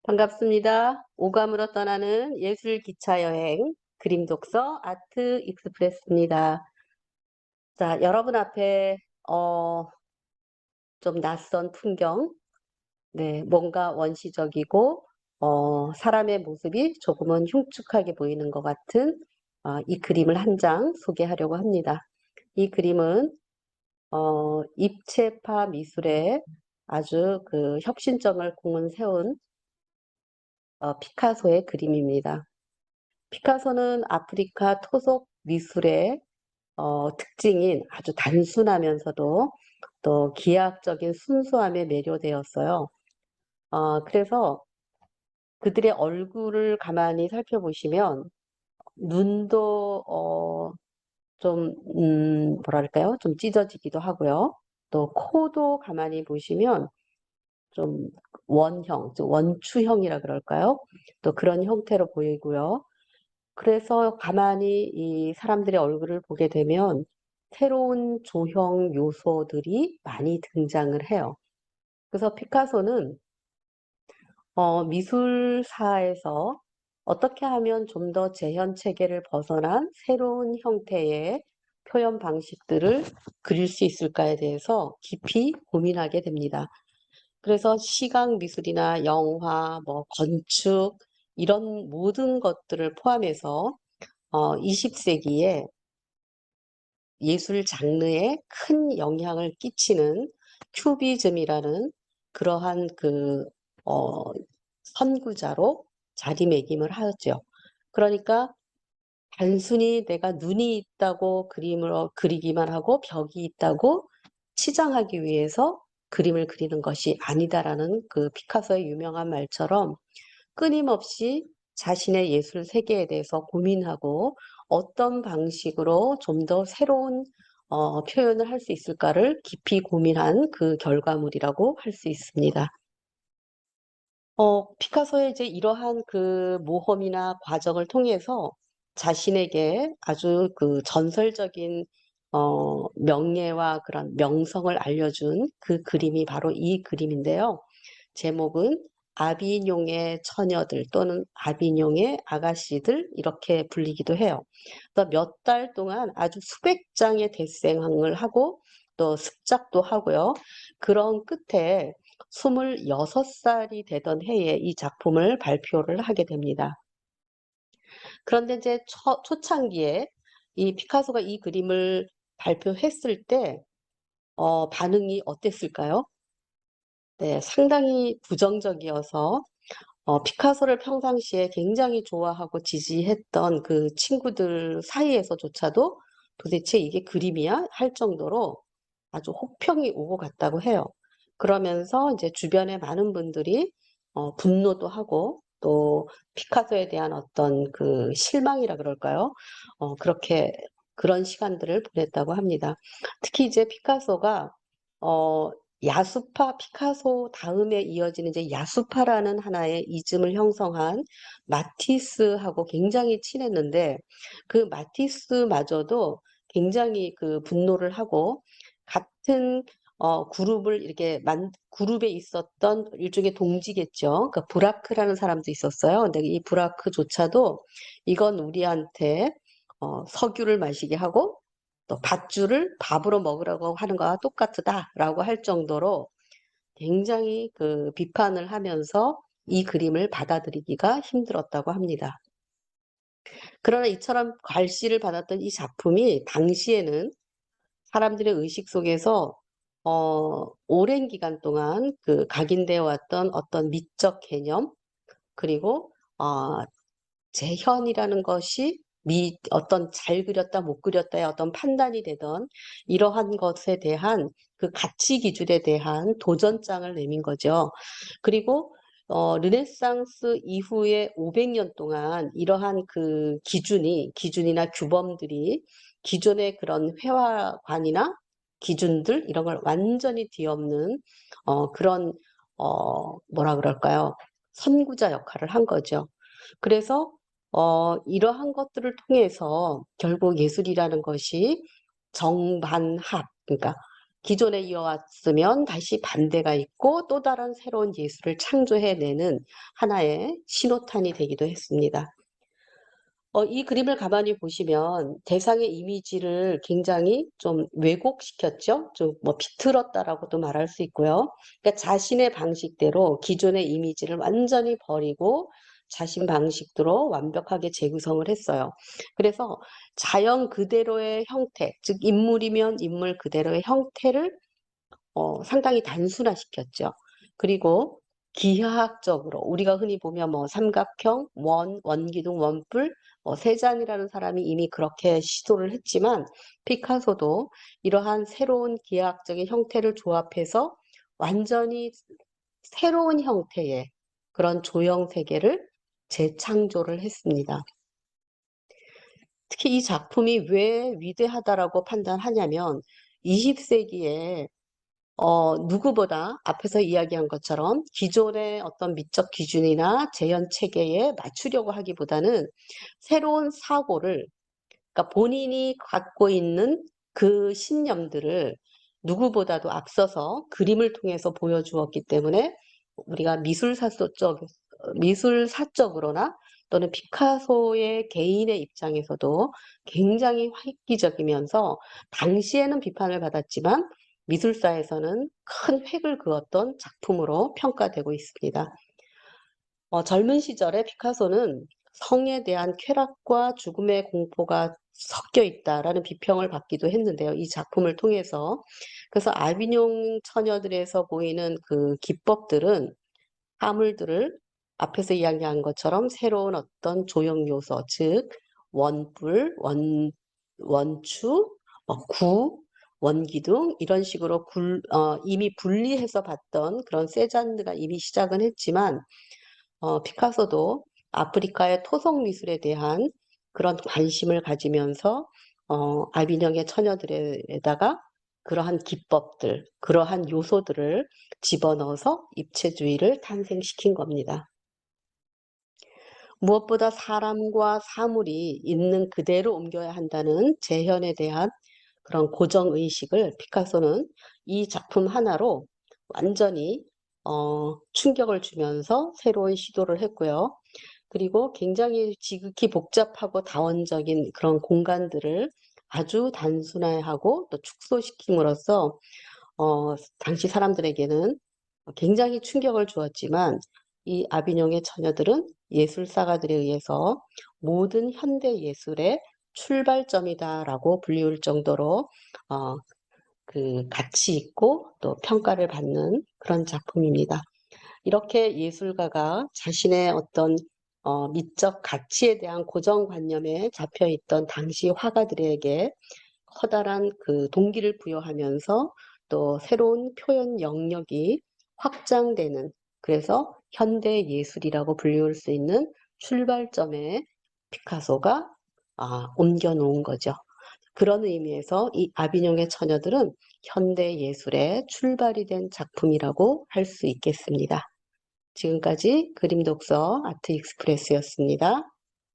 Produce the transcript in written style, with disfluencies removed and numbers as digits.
반갑습니다. 오감으로 떠나는 예술 기차 여행 그림 독서 아트 익스프레스입니다. 자, 여러분 앞에 좀 낯선 풍경, 네, 뭔가 원시적이고 사람의 모습이 조금은 흉측하게 보이는 것 같은 이 그림을 한 장 소개하려고 합니다. 이 그림은 입체파 미술에 아주 그 혁신점을 공은 세운 피카소의 그림입니다. 피카소는 아프리카 토속 미술의 특징인 아주 단순하면서도 또 기하학적인 순수함에 매료되었어요. 그래서 그들의 얼굴을 가만히 살펴보시면 눈도 좀 뭐랄까요? 좀 찢어지기도 하고요. 또 코도 가만히 보시면 좀 원형, 좀 원추형이라 그럴까요? 또 그런 형태로 보이고요. 그래서 가만히 이 사람들의 얼굴을 보게 되면 새로운 조형 요소들이 많이 등장을 해요. 그래서 피카소는 미술사에서 어떻게 하면 좀 더 재현 체계를 벗어난 새로운 형태의 표현 방식들을 그릴 수 있을까에 대해서 깊이 고민하게 됩니다. 그래서 시각 미술이나 영화, 뭐 건축 이런 모든 것들을 포함해서 20세기에 예술 장르에 큰 영향을 끼치는 큐비즘이라는 그러한 어, 선구자로 자리매김을 하죠. 그러니까 단순히 내가 눈이 있다고 그림을 그리기만 하고 벽이 있다고 치장하기 위해서 그림을 그리는 것이 아니다라는 그 피카소의 유명한 말처럼 끊임없이 자신의 예술 세계에 대해서 고민하고 어떤 방식으로 좀 더 새로운 표현을 할 수 있을까를 깊이 고민한 그 결과물이라고 할 수 있습니다. 피카소의 이제 이러한 그 모험이나 과정을 통해서 자신에게 아주 그 전설적인 명예와 그런 명성을 알려준 그 그림이 바로 이 그림인데요. 제목은 아비뇽의 처녀들 또는 아비뇽의 아가씨들 이렇게 불리기도 해요. 그래서 몇 달 동안 아주 수백 장의 데생을 하고 또 습작도 하고요. 그런 끝에 26살이 되던 해에 이 작품을 발표를 하게 됩니다. 그런데 이제 초창기에 이 피카소가 이 그림을 발표했을 때 반응이 어땠을까요? 네, 상당히 부정적이어서 피카소를 평상시에 굉장히 좋아하고 지지했던 그 친구들 사이에서조차도 도대체 이게 그림이야? 할 정도로 아주 혹평이 오고 갔다고 해요. 그러면서 이제 주변의 많은 분들이 분노도 하고 또 피카소에 대한 어떤 그 실망이라 그럴까요? 그렇게 그런 시간들을 보냈다고 합니다. 특히 이제 피카소가 어, 야수파 피카소 다음에 이어지는 이제 야수파라는 하나의 이즘을 형성한 마티스하고 굉장히 친했는데 그 마티스마저도 굉장히 그 분노를 하고 같은 그룹을 이렇게 그룹에 있었던 일종의 동지겠죠. 그 브라크라는 사람도 있었어요. 근데 이 브라크조차도 이건 우리한테 석유를 마시게 하고 또 밧줄을 밥으로 먹으라고 하는 거와 똑같다라고 할 정도로 굉장히 그 비판을 하면서 이 그림을 받아들이기가 힘들었다고 합니다. 그러나 이처럼 괄시를 받았던 이 작품이 당시에는 사람들의 의식 속에서 오랜 기간 동안 그 각인되어 왔던 어떤 미적 개념 그리고 재현이라는 것이 어떤 잘 그렸다, 못 그렸다의 어떤 판단이 되던 이러한 것에 대한 그 가치 기준에 대한 도전장을 내민 거죠. 그리고 르네상스 이후에 500년 동안 이러한 그 기준이나 규범들이 기존의 그런 회화관이나 기준들 이런 걸 완전히 뒤엎는 그런 뭐라 그럴까요? 선구자 역할을 한 거죠. 그래서 이러한 것들을 통해서 결국 예술이라는 것이 정반합, 그러니까 기존에 이어왔으면 다시 반대가 있고 또 다른 새로운 예술을 창조해내는 하나의 신호탄이 되기도 했습니다. 이 그림을 가만히 보시면 대상의 이미지를 굉장히 좀 왜곡시켰죠. 좀 뭐 비틀었다라고도 말할 수 있고요. 그러니까 자신의 방식대로 기존의 이미지를 완전히 버리고 자신 방식대로 완벽하게 재구성을 했어요. 그래서 자연 그대로의 형태, 즉 인물이면 인물 그대로의 형태를 상당히 단순화시켰죠. 그리고 기하학적으로 우리가 흔히 보면 뭐 삼각형, 원기둥, 원뿔, 세잔이라는 사람이 이미 그렇게 시도를 했지만 피카소도 이러한 새로운 기하학적인 형태를 조합해서 완전히 새로운 형태의 그런 조형 세계를 재창조를 했습니다. 특히 이 작품이 왜 위대하다라고 판단하냐면 20세기에 누구보다 앞에서 이야기한 것처럼 기존의 어떤 미적 기준이나 재현 체계에 맞추려고 하기보다는 새로운 사고를, 그러니까 본인이 갖고 있는 그 신념들을 누구보다도 앞서서 그림을 통해서 보여주었기 때문에 우리가 미술사적으로나 또는 피카소의 개인의 입장에서도 굉장히 획기적이면서 당시에는 비판을 받았지만 미술사에서는 큰 획을 그었던 작품으로 평가되고 있습니다. 젊은 시절에 피카소는 성에 대한 쾌락과 죽음의 공포가 섞여 있다라는 비평을 받기도 했는데요. 이 작품을 통해서. 그래서 아비뇽 처녀들에서 보이는 그 기법들은 화물들을 앞에서 이야기한 것처럼 새로운 어떤 조형 요소, 즉 원뿔, 원추, 구, 원기둥 이런 식으로 이미 분리해서 봤던 그런 세잔드가 이미 시작은 했지만 피카소도 아프리카의 토속 미술에 대한 그런 관심을 가지면서 아비뇽의 처녀들에다가 그러한 기법들, 그러한 요소들을 집어넣어서 입체주의를 탄생시킨 겁니다. 무엇보다 사람과 사물이 있는 그대로 옮겨야 한다는 재현에 대한 그런 고정의식을 피카소는 이 작품 하나로 완전히 충격을 주면서 새로운 시도를 했고요. 그리고 굉장히 지극히 복잡하고 다원적인 그런 공간들을 아주 단순화하고 또 축소시킴으로써 당시 사람들에게는 굉장히 충격을 주었지만 이 아비뇽의 처녀들은 예술사가들에 의해서 모든 현대 예술의 출발점이다라고 불리울 정도로 그 가치 있고 또 평가를 받는 그런 작품입니다. 이렇게 예술가가 자신의 어떤 미적 가치에 대한 고정관념에 잡혀있던 당시 화가들에게 커다란 그 동기를 부여하면서 또 새로운 표현 영역이 확장되는, 그래서 현대 예술이라고 불리울 수 있는 출발점에 피카소가 옮겨 놓은 거죠. 그런 의미에서 이 아비뇽의 처녀들은 현대 예술의 출발이 된 작품이라고 할 수 있겠습니다. 지금까지 그림 독서 아트 익스프레스였습니다.